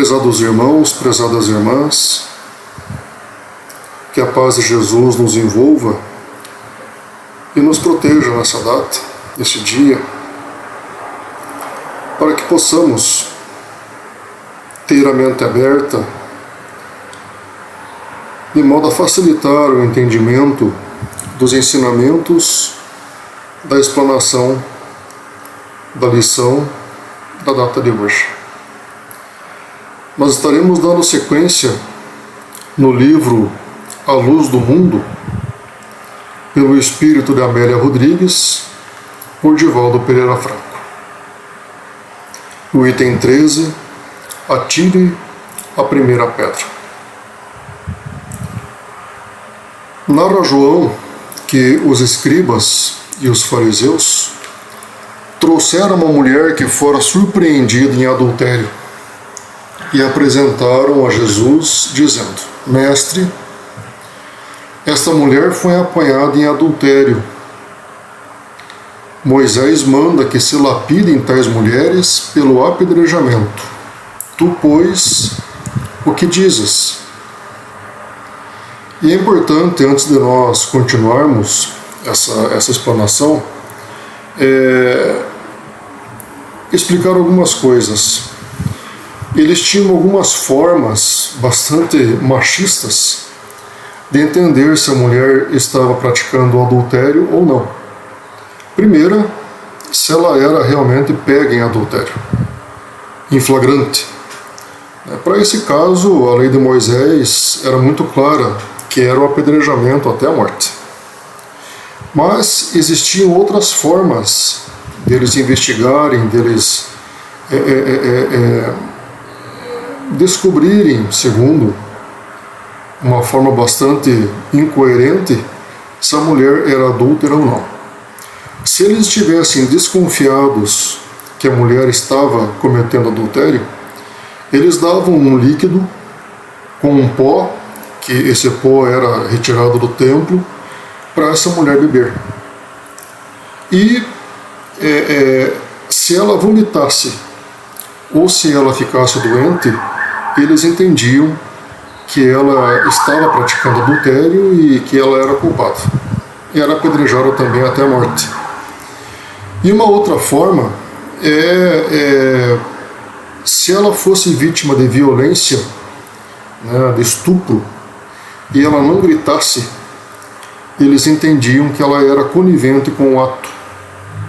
Prezados irmãos, prezadas irmãs, que a paz de Jesus nos envolva e nos proteja nessa data, nesse dia, para que possamos ter a mente aberta, de modo a facilitar o entendimento dos ensinamentos, da explanação da lição da data de hoje. Nós estaremos dando sequência no livro A Luz do Mundo, pelo espírito de Amélia Rodrigues, por Divaldo Pereira Franco. O item 13, atire a primeira pedra. Narra João que os escribas e os fariseus trouxeram uma mulher que fora surpreendida em adultério e apresentaram a Jesus, dizendo: Mestre, esta mulher foi apanhada em adultério. Moisés manda que se lapidem tais mulheres pelo apedrejamento. Tu, pois, o que dizes? E é importante, antes de nós continuarmos essa explanação, explicar algumas coisas. Eles tinham algumas formas bastante machistas de entender se a mulher estava praticando o adultério ou não. Primeira, se ela era realmente pega em adultério, em flagrante. Para esse caso, a lei de Moisés era muito clara, que era o apedrejamento até a morte. Mas existiam outras formas deles investigarem, deles descobrirem, segundo uma forma bastante incoerente, se a mulher era adúltera ou não. Se eles estivessem desconfiados que a mulher estava cometendo adultério, eles davam um líquido com um pó, que esse pó era retirado do templo, para essa mulher beber. E se ela vomitasse ou se ela ficasse doente, eles entendiam que ela estava praticando adultério e que ela era culpada. E era apedrejada também até a morte. E uma outra forma se ela fosse vítima de violência, né, de estupro, e ela não gritasse, eles entendiam que ela era conivente com o ato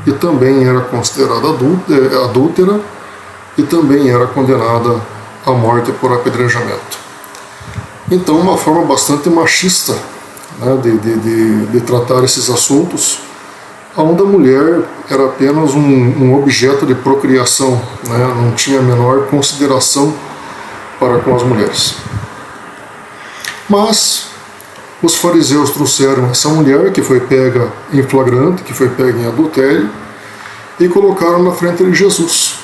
e também era considerada adúltera e também era condenada à morte por apedrejamento. Então, uma forma bastante machista, né, de tratar esses assuntos, onde a mulher era apenas um objeto de procriação, né, não tinha a menor consideração para com as mulheres. Mas os fariseus trouxeram essa mulher que foi pega em flagrante, que foi pega em adultério, e colocaram na frente de Jesus.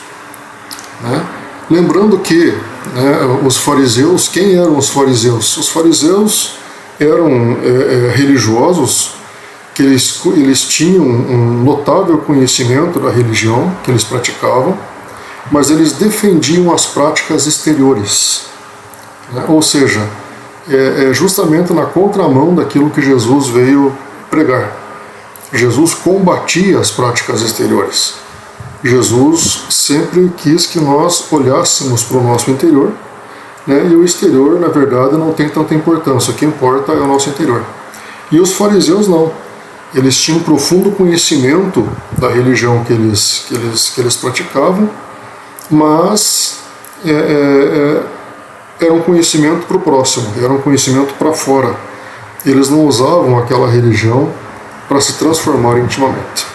Né? Lembrando que os fariseus, quem eram os fariseus? Os fariseus eram religiosos, que eles tinham um notável conhecimento da religião que eles praticavam, mas eles defendiam as práticas exteriores. Né? Ou seja, justamente na contramão daquilo que Jesus veio pregar. Jesus combatia as práticas exteriores. Jesus sempre quis que nós olhássemos para o nosso interior, né? E o exterior, na verdade, não tem tanta importância. O que importa é o nosso interior. E os fariseus não. Eles tinham um profundo conhecimento da religião que eles praticavam, mas era um conhecimento para o próximo, era um conhecimento para fora. Eles não usavam aquela religião para se transformar intimamente.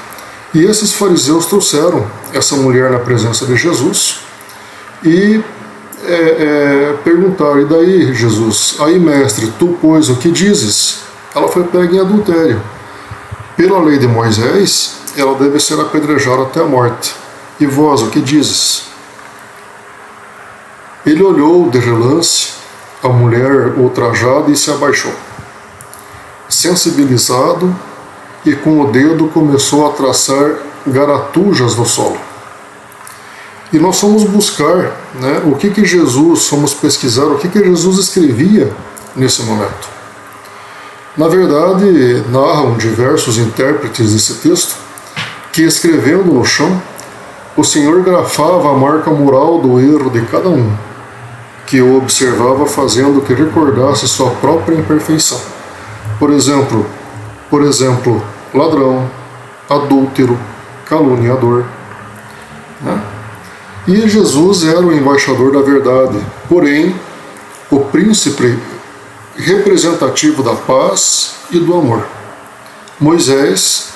E esses fariseus trouxeram essa mulher na presença de Jesus e perguntaram: e daí, Jesus? Aí, mestre, tu, pois, o que dizes? Ela foi pega em adultério. Pela lei de Moisés, ela deve ser apedrejada até a morte. E vós, o que dizes? Ele olhou de relance a mulher ultrajada e se abaixou. Sensibilizado, e com o dedo começou a traçar garatujas no solo. E nós fomos buscar, né, o que Jesus, fomos pesquisar o que Jesus escrevia nesse momento. Na verdade, narram diversos intérpretes desse texto que, escrevendo no chão, o Senhor grafava a marca mural do erro de cada um, que o observava, fazendo que recordasse sua própria imperfeição. Por exemplo, ladrão, adúltero, caluniador. Né? E Jesus era o embaixador da verdade, porém, o príncipe representativo da paz e do amor. Moisés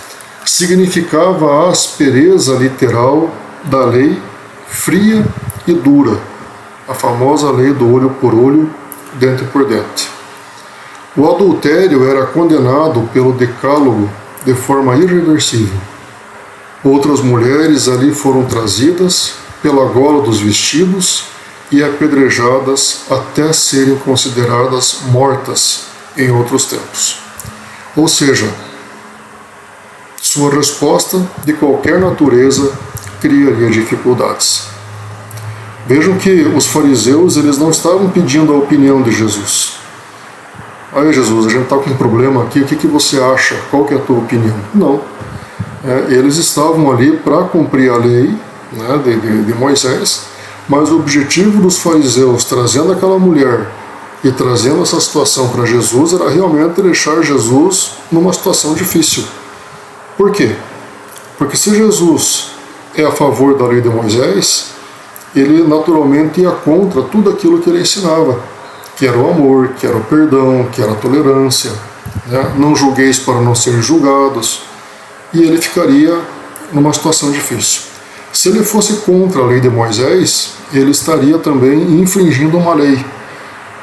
significava a aspereza literal da lei fria e dura, a famosa lei do olho por olho, dente por dente. O adultério era condenado pelo decálogo de forma irreversível. Outras mulheres ali foram trazidas pela gola dos vestidos e apedrejadas até serem consideradas mortas em outros tempos. Ou seja, sua resposta de qualquer natureza criaria dificuldades. Vejam que os fariseus, eles não estavam pedindo a opinião de Jesus. Aí, Jesus, a gente está com um problema aqui, o que você acha? Qual que é a tua opinião? Não. Eles estavam ali para cumprir a lei, né, de Moisés, mas o objetivo dos fariseus, trazendo aquela mulher e trazendo essa situação para Jesus, era realmente deixar Jesus numa situação difícil. Por quê? Porque se Jesus é a favor da lei de Moisés, ele naturalmente ia contra tudo aquilo que ele ensinava, que era o amor, que era o perdão, que era a tolerância, né? Não julgueis para não serem julgados, e ele ficaria numa situação difícil. Se ele fosse contra a lei de Moisés, ele estaria também infringindo uma lei,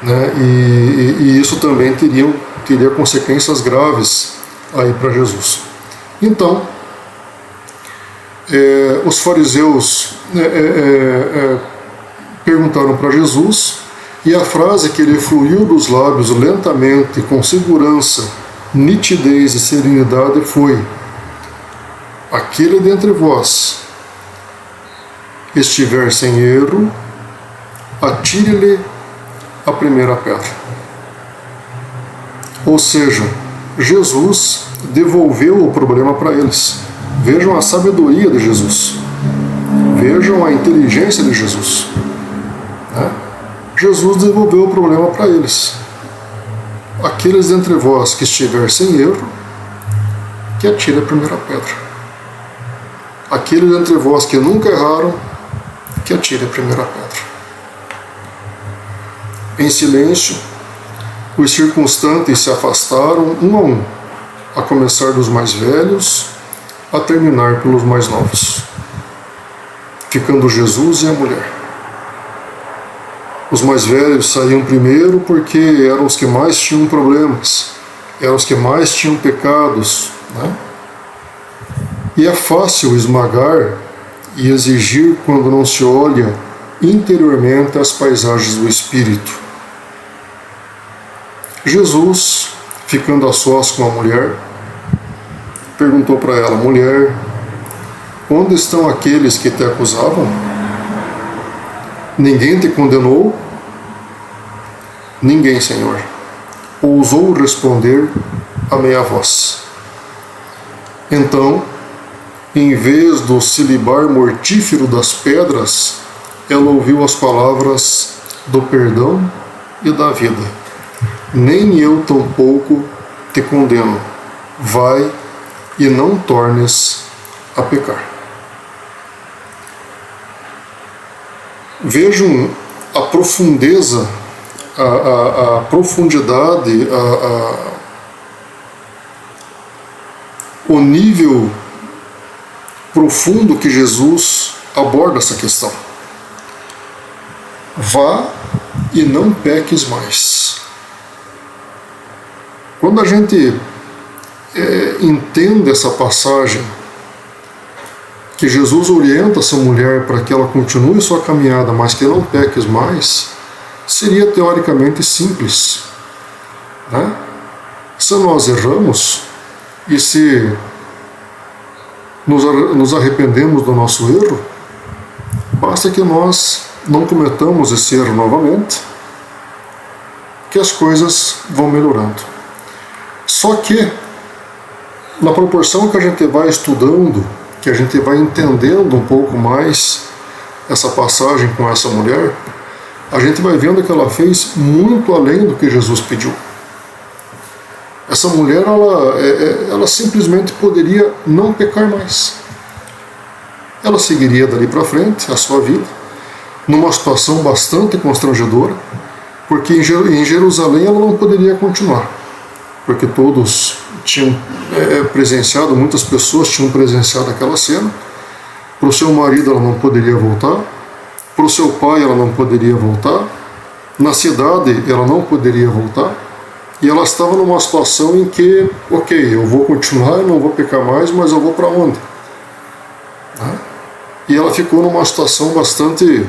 né? E isso também teria consequências graves aí para Jesus. Então, os fariseus perguntaram para Jesus, e a frase que ele fluiu dos lábios lentamente, com segurança, nitidez e serenidade foi: aquele dentre vós estiver sem erro, atire-lhe a primeira pedra. Ou seja, Jesus devolveu o problema para eles. Vejam a sabedoria de Jesus. Vejam a inteligência de Jesus. Né? Jesus devolveu o problema para eles. Aqueles dentre vós que estiver sem erro, que atire a primeira pedra. Aqueles dentre vós que nunca erraram, que atire a primeira pedra. Em silêncio, os circunstantes se afastaram um, a começar dos mais velhos, a terminar pelos mais novos, ficando Jesus e a mulher. Os mais velhos saíam primeiro porque eram os que mais tinham problemas, eram os que mais tinham pecados, né? E é fácil esmagar e exigir quando não se olha interiormente as paisagens do Espírito. Jesus, ficando a sós com a mulher, perguntou para ela: mulher, onde estão aqueles que te acusavam? Ninguém te condenou? Ninguém, Senhor. Ousou responder a meia voz. Então, em vez do cilibar mortífero das pedras, ela ouviu as palavras do perdão e da vida. Nem eu tampouco te condeno. Vai e não tornes a pecar. Vejam a profundeza, a profundidade, o nível profundo que Jesus aborda essa questão. Vá e não peques mais. Quando a gente entende essa passagem, que Jesus orienta essa mulher para que ela continue sua caminhada, mas que não peques mais, seria teoricamente simples, né? Se nós erramos e se nos arrependemos do nosso erro, basta que nós não cometamos esse erro novamente, que as coisas vão melhorando. Só que, na proporção que a gente vai estudando, que a gente vai entendendo um pouco mais essa passagem com essa mulher, a gente vai vendo que ela fez muito além do que Jesus pediu. Essa mulher, ela simplesmente poderia não pecar mais. Ela seguiria dali para frente a sua vida, numa situação bastante constrangedora, porque em Jerusalém ela não poderia continuar, porque todos tinham presenciado, muitas pessoas tinham presenciado aquela cena. Para o seu marido ela não poderia voltar, para o seu pai ela não poderia voltar, na cidade ela não poderia voltar, e ela estava numa situação em que, ok, eu vou continuar, eu não vou pecar mais, mas eu vou para onde? E ela ficou numa situação bastante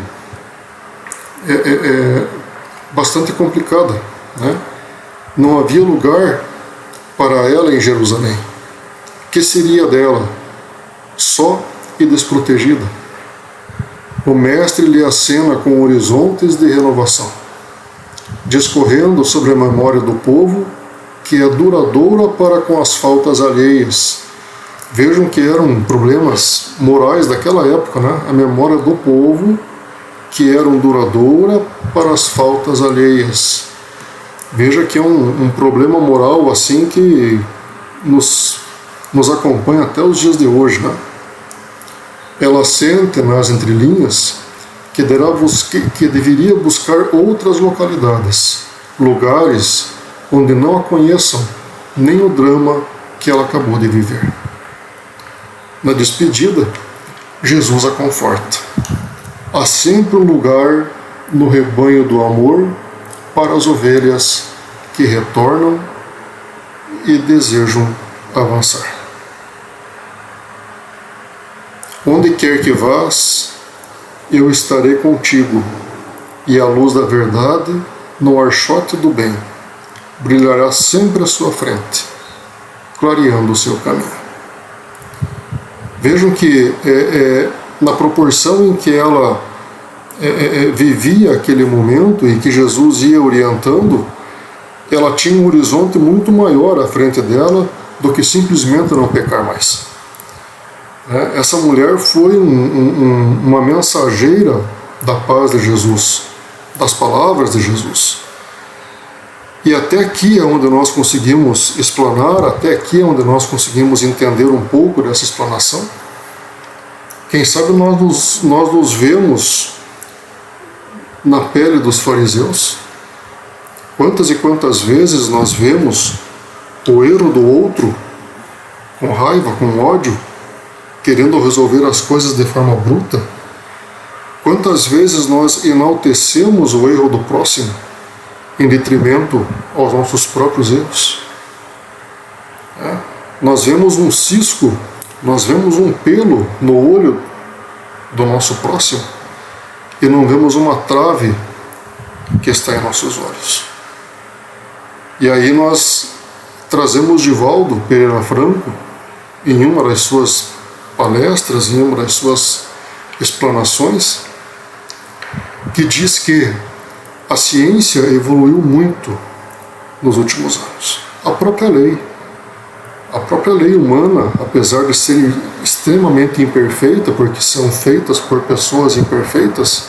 complicada, né? Não havia lugar para ela em Jerusalém. Que seria dela? Só e desprotegida. O mestre lhe acena com horizontes de renovação, discorrendo sobre a memória do povo, que é duradoura para com as faltas alheias. Vejam que eram problemas morais daquela época, né? A memória do povo, que eram duradoura para as faltas alheias. Veja que é um problema moral assim que nos acompanha até os dias de hoje, né? Ela sente nas entrelinhas que deveria buscar outras localidades, lugares onde não a conheçam nem o drama que ela acabou de viver. Na despedida, Jesus a conforta. Há sempre um lugar no rebanho do amor para as ovelhas que retornam e desejam avançar. Onde quer que vás, eu estarei contigo, e a luz da verdade, no archote do bem, brilhará sempre à sua frente, clareando o seu caminho. Vejam que na proporção em que ela vivia aquele momento e que Jesus ia orientando, ela tinha um horizonte muito maior à frente dela do que simplesmente não pecar mais. Essa mulher foi uma mensageira da paz de Jesus, das palavras de Jesus. E até aqui é onde nós conseguimos explanar, até aqui é onde nós conseguimos entender um pouco dessa explanação. Quem sabe nós nos vemos na pele dos fariseus. Quantas e quantas vezes nós vemos o erro do outro com raiva, com ódio, querendo resolver as coisas de forma bruta? Quantas vezes nós enaltecemos o erro do próximo em detrimento aos nossos próprios erros? Nós vemos um cisco, nós vemos um pelo no olho do nosso próximo e não vemos uma trave que está em nossos olhos. E aí nós trazemos Divaldo Pereira Franco em uma das suas palestras, em uma das suas explanações, que diz que a ciência evoluiu muito nos últimos anos. A própria lei humana, apesar de ser extremamente imperfeita, porque são feitas por pessoas imperfeitas,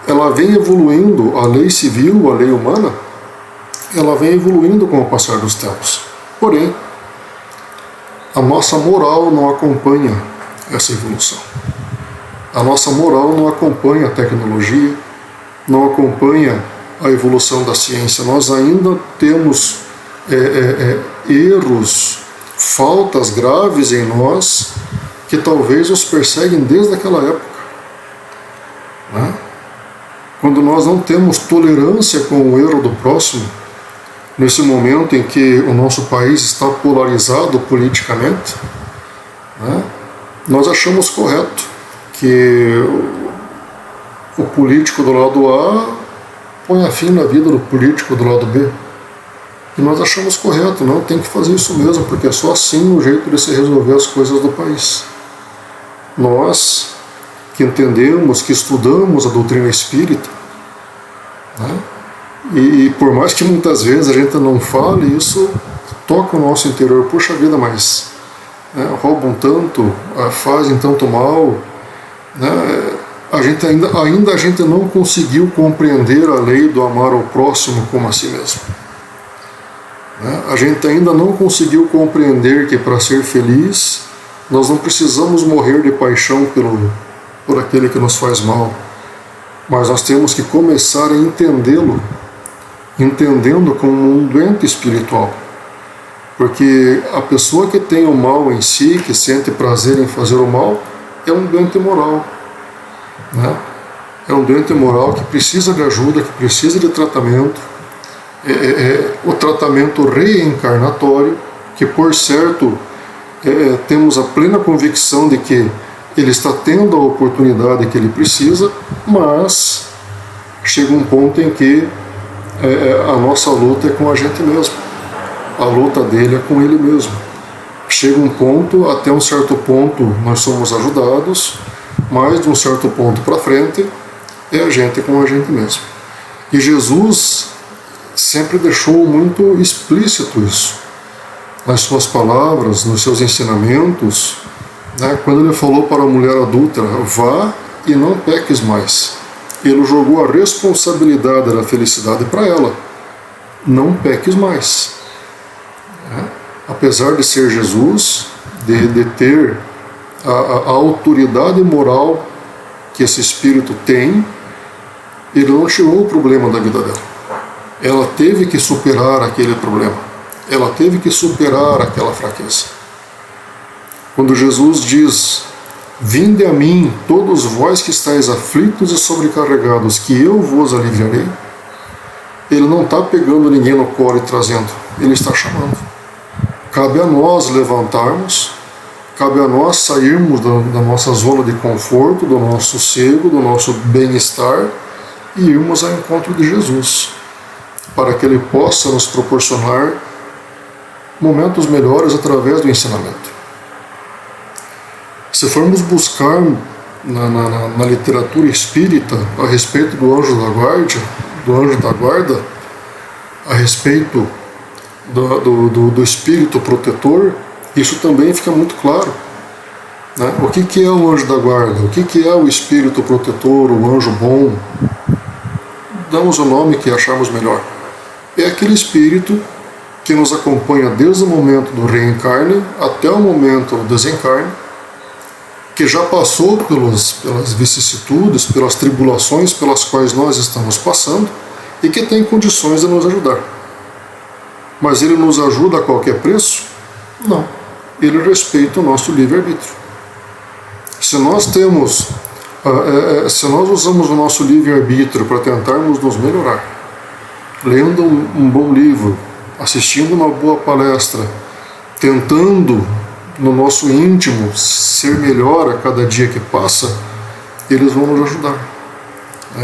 ela vem evoluindo. A lei civil, a lei humana, ela vem evoluindo com o passar dos tempos. Porém, a nossa moral não acompanha essa evolução. A nossa moral não acompanha a tecnologia, não acompanha a evolução da ciência. Nós ainda temos erros, faltas graves em nós que talvez nos perseguem desde aquela época. Né? Quando nós não temos tolerância com o erro do próximo, nesse momento em que o nosso país está polarizado politicamente, né, nós achamos correto que o político do lado A põe a fim na vida do político do lado B. E nós achamos correto, não, tem que fazer isso mesmo, porque é só assim o jeito de se resolver as coisas do país. Nós que entendemos, que estudamos a doutrina espírita, né? E por mais que muitas vezes a gente não fale, isso toca o nosso interior. Puxa vida, mas roubam tanto, fazem tanto mal, né? Ainda a gente não conseguiu compreender a lei do amar ao próximo como a si mesmo. A gente ainda não conseguiu compreender que para ser feliz nós não precisamos morrer de paixão por aquele que nos faz mal, mas nós temos que começar a entendê-lo, entendendo como um doente espiritual. Porque a pessoa que tem o mal em si, que sente prazer em fazer o mal, é um doente moral, né? É um doente moral que precisa de ajuda, que precisa de tratamento. O tratamento reencarnatório, que por certo temos a plena convicção de que ele está tendo a oportunidade que ele precisa, mas chega um ponto em que a nossa luta é com a gente mesmo, a luta dele é com ele mesmo. Chega um ponto, até um certo ponto nós somos ajudados, mas de um certo ponto para frente é a gente com a gente mesmo. E Jesus sempre deixou muito explícito isso nas suas palavras, nos seus ensinamentos, né? Quando ele falou para a mulher adúltera: vá e não peques mais, ele jogou a responsabilidade da felicidade para ela: não peques mais. Apesar de ser Jesus, de ter a autoridade moral que esse espírito tem, ele não tirou o problema da vida dela. Ela teve que superar aquele problema, ela teve que superar aquela fraqueza. Quando Jesus diz: vinde a mim, todos vós que estáis aflitos e sobrecarregados, que eu vos aliviarei, ele não está pegando ninguém no colo e trazendo, ele está chamando. Cabe a nós levantarmos, cabe a nós sairmos da nossa zona de conforto, do nosso sossego, do nosso bem-estar e irmos ao encontro de Jesus, para que ele possa nos proporcionar momentos melhores através do ensinamento. Se formos buscar na literatura espírita a respeito do anjo da guarda, a respeito do espírito protetor, isso também fica muito claro, né? O que é o anjo da guarda? O que é o espírito protetor, o anjo bom? Damos o nome que acharmos melhor. É aquele espírito que nos acompanha desde o momento do reencarne até o momento do desencarne, que já passou pelas vicissitudes, pelas tribulações pelas quais nós estamos passando e que tem condições de nos ajudar. Mas ele nos ajuda a qualquer preço? Não. Ele respeita o nosso livre-arbítrio. Se nós usamos o nosso livre-arbítrio para tentarmos nos melhorar, lendo um bom livro, assistindo uma boa palestra, tentando no nosso íntimo ser melhor a cada dia que passa, eles vão nos ajudar.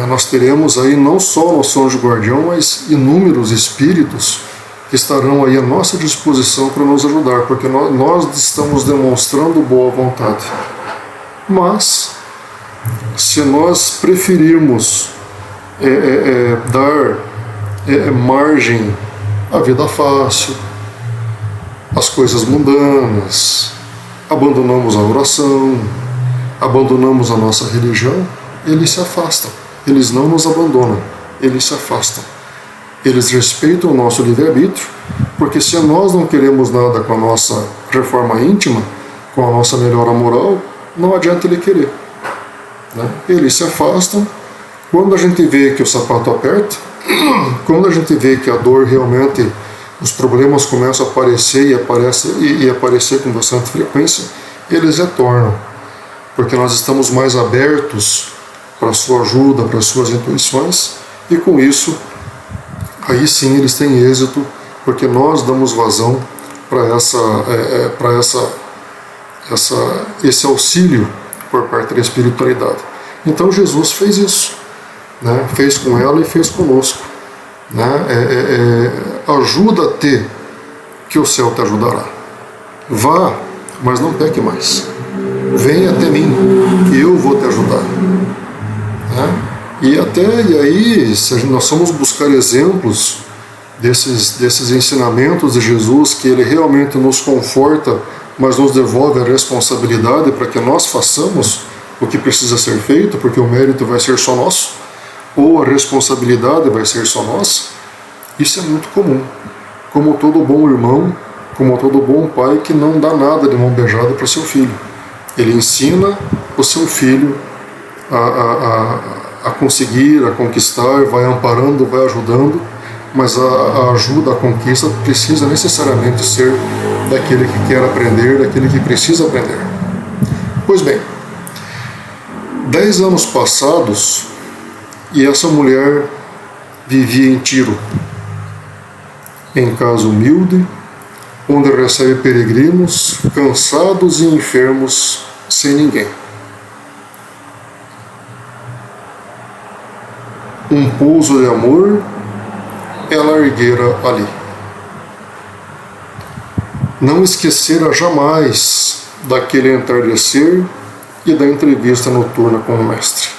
Nós teremos aí não só o nosso anjo guardião, mas inúmeros espíritos que estarão aí à nossa disposição para nos ajudar, porque nós estamos demonstrando boa vontade. Mas, se nós preferirmos dar margem à vida fácil, às coisas mundanas, abandonamos a oração, abandonamos a nossa religião, eles se afastam. Eles não nos abandonam, eles se afastam. Eles respeitam o nosso livre-arbítrio, porque se nós não queremos nada com a nossa reforma íntima, com a nossa melhora moral, não adianta ele querer, né? Eles se afastam. Quando a gente vê que o sapato aperta, quando a gente vê que a dor realmente, os problemas começam a aparecer e aparecer com bastante frequência, eles retornam, porque nós estamos mais abertos para a sua ajuda, para as suas intuições, e com isso, aí sim eles têm êxito, porque nós damos vazão para esse auxílio por parte da espiritualidade. Então Jesus fez isso, né? Fez com ela e fez conosco, né? Ajuda-te, que o céu te ajudará. Vá, mas não peque mais. vem até mim, que eu vou te ajudar. Né? E aí, se nós vamos buscar exemplos desses ensinamentos de Jesus, que ele realmente nos conforta, mas nos devolve a responsabilidade para que nós façamos o que precisa ser feito, porque o mérito vai ser só nosso, ou a responsabilidade vai ser só nossa, isso é muito comum. Como todo bom irmão, como todo bom pai que não dá nada de mão beijada para o seu filho. Ele ensina o seu filho a conseguir, a conquistar, vai amparando, vai ajudando, mas a ajuda, a conquista precisa necessariamente ser daquele que quer aprender, daquele que precisa aprender. Pois bem, 10 anos passados e essa mulher vivia em Tiro, em casa humilde, onde recebe peregrinos, cansados e enfermos, sem ninguém. Um pouso de amor ela erguera ali. Não esquecera jamais daquele entardecer e da entrevista noturna com o Mestre.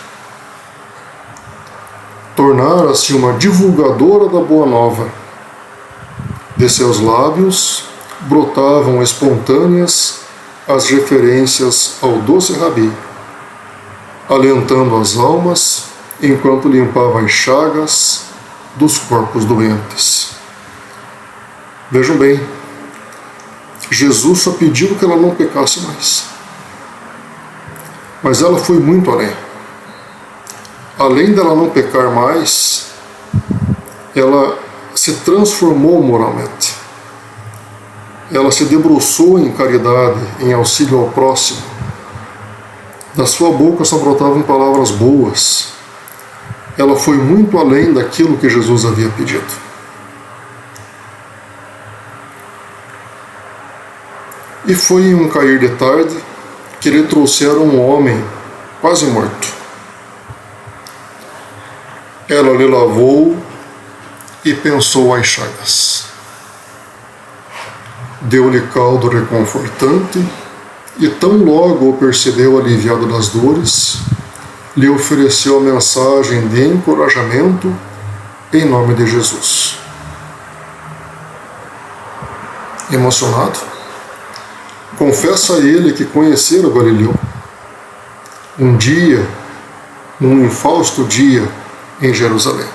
Tornara-se uma divulgadora da Boa Nova. De seus lábios brotavam espontâneas as referências ao doce Rabi, alentando as almas enquanto limpava as chagas dos corpos doentes. Vejam bem, Jesus só pediu que ela não pecasse mais. Mas ela foi muito além. Além dela não pecar mais, ela se transformou moralmente. Ela se debruçou em caridade, em auxílio ao próximo. Da sua boca só brotavam palavras boas. Ela foi muito além daquilo que Jesus havia pedido. E foi em um cair de tarde que lhe trouxeram um homem quase morto. Ela lhe lavou e pensou as chagas. Deu-lhe caldo reconfortante e tão logo o percebeu aliviado das dores, lhe ofereceu a mensagem de encorajamento em nome de Jesus. Emocionado, confessa a ele que conhecera Galileu. Um dia, num infausto dia em Jerusalém.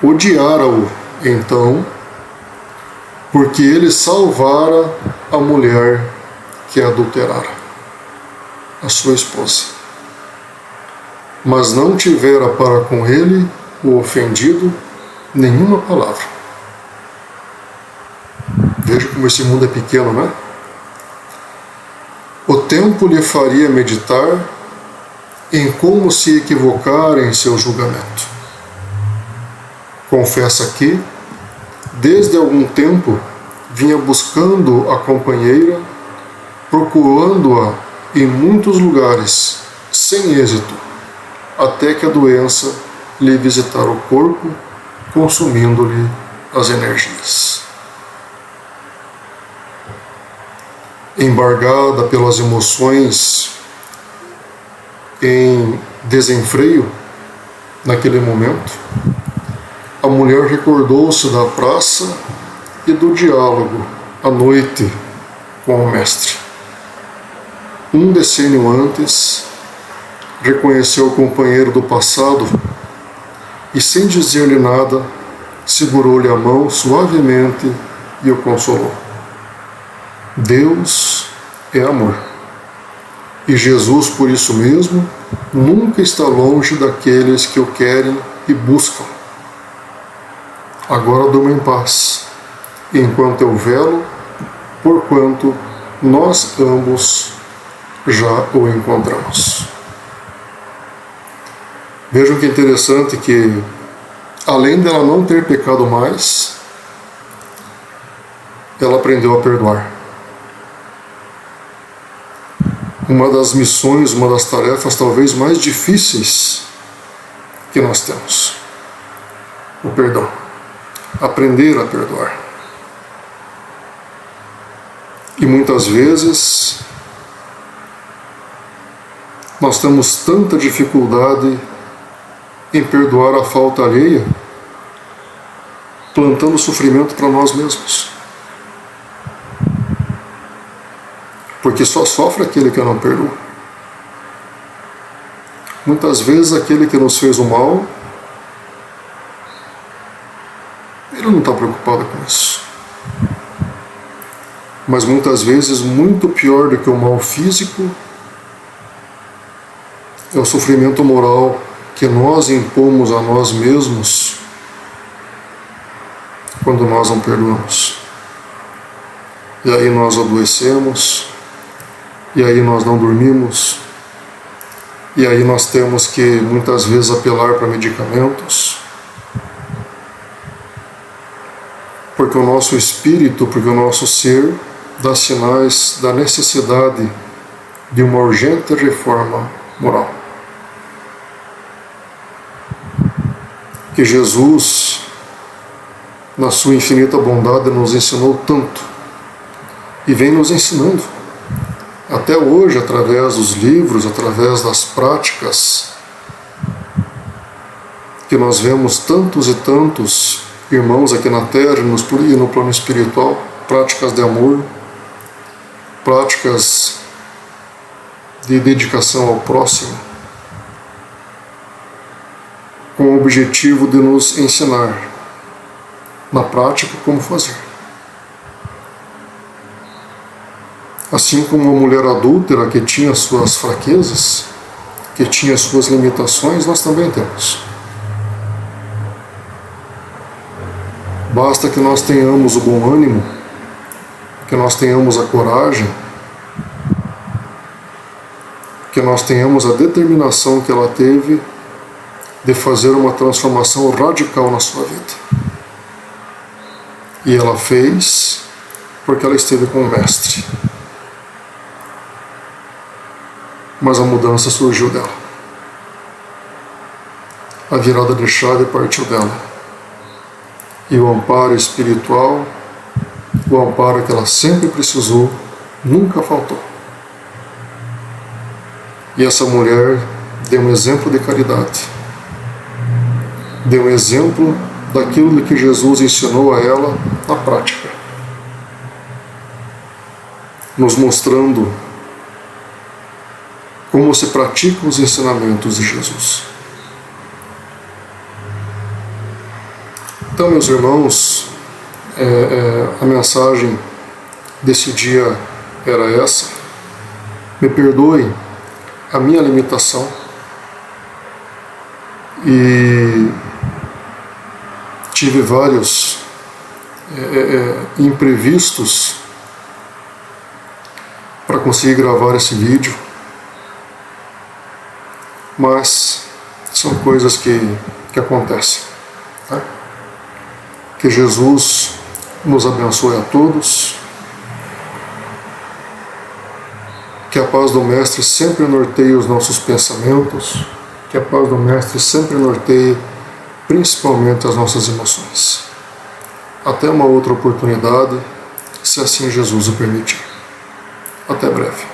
Odiara-o, então, porque ele salvara a mulher que adulterara, a sua esposa. Mas não tivera para com ele, o ofendido, nenhuma palavra. Veja como esse mundo é pequeno, né? O tempo lhe faria meditar em como se equivocar em seu julgamento. Confessa que, desde algum tempo, vinha buscando a companheira, procurando-a em muitos lugares, sem êxito, até que a doença lhe visitara o corpo, consumindo-lhe as energias. Embargada pelas emoções em desenfreio, naquele momento, a mulher recordou-se da praça e do diálogo à noite com o Mestre. Um decênio antes, reconheceu o companheiro do passado e, sem dizer-lhe nada, segurou-lhe a mão suavemente e o consolou. Deus é amor. E Jesus, por isso mesmo, nunca está longe daqueles que o querem e buscam. Agora durma em paz, enquanto eu velo, porquanto nós ambos já o encontramos. Vejam que interessante que, além dela não ter pecado mais, ela aprendeu a perdoar. Uma das missões, uma das tarefas talvez mais difíceis que nós temos. O perdão. Aprender a perdoar. E muitas vezes nós temos tanta dificuldade em perdoar a falta alheia, plantando sofrimento para nós mesmos. Porque só sofre aquele que não perdoa. Muitas vezes aquele que nos fez o mal, ele não está preocupado com isso. Mas muitas vezes, muito pior do que o mal físico, é o sofrimento moral que nós impomos a nós mesmos quando nós não perdoamos. E aí nós adoecemos, e aí nós não dormimos, e aí nós temos que muitas vezes apelar para medicamentos, porque o nosso espírito, porque o nosso ser dá sinais da necessidade de uma urgente reforma moral. Que Jesus, na sua infinita bondade, nos ensinou tanto e vem nos ensinando até hoje, através dos livros, através das práticas, que nós vemos tantos e tantos irmãos aqui na Terra e no plano espiritual, práticas de amor, práticas de dedicação ao próximo, com o objetivo de nos ensinar na prática como fazer. Assim como uma mulher adúltera que tinha suas fraquezas, que tinha suas limitações, nós também temos. Basta que nós tenhamos o bom ânimo, que nós tenhamos a coragem, que nós tenhamos a determinação que ela teve de fazer uma transformação radical na sua vida. E ela fez porque ela esteve com o Mestre. Mas a mudança surgiu dela. A virada de chave partiu dela. E o amparo espiritual, o amparo que ela sempre precisou, nunca faltou. E essa mulher deu um exemplo de caridade. Deu um exemplo daquilo que Jesus ensinou a ela na prática. Nos mostrando como se praticam os ensinamentos de Jesus. Então, meus irmãos, a mensagem desse dia era essa. Me perdoem a minha limitação e tive vários imprevistos para conseguir gravar esse vídeo, mas são coisas que acontecem. Tá? Que Jesus nos abençoe a todos, que a paz do Mestre sempre norteie os nossos pensamentos, que a paz do Mestre sempre norteie principalmente as nossas emoções. Até uma outra oportunidade, se assim Jesus o permitir. Até breve.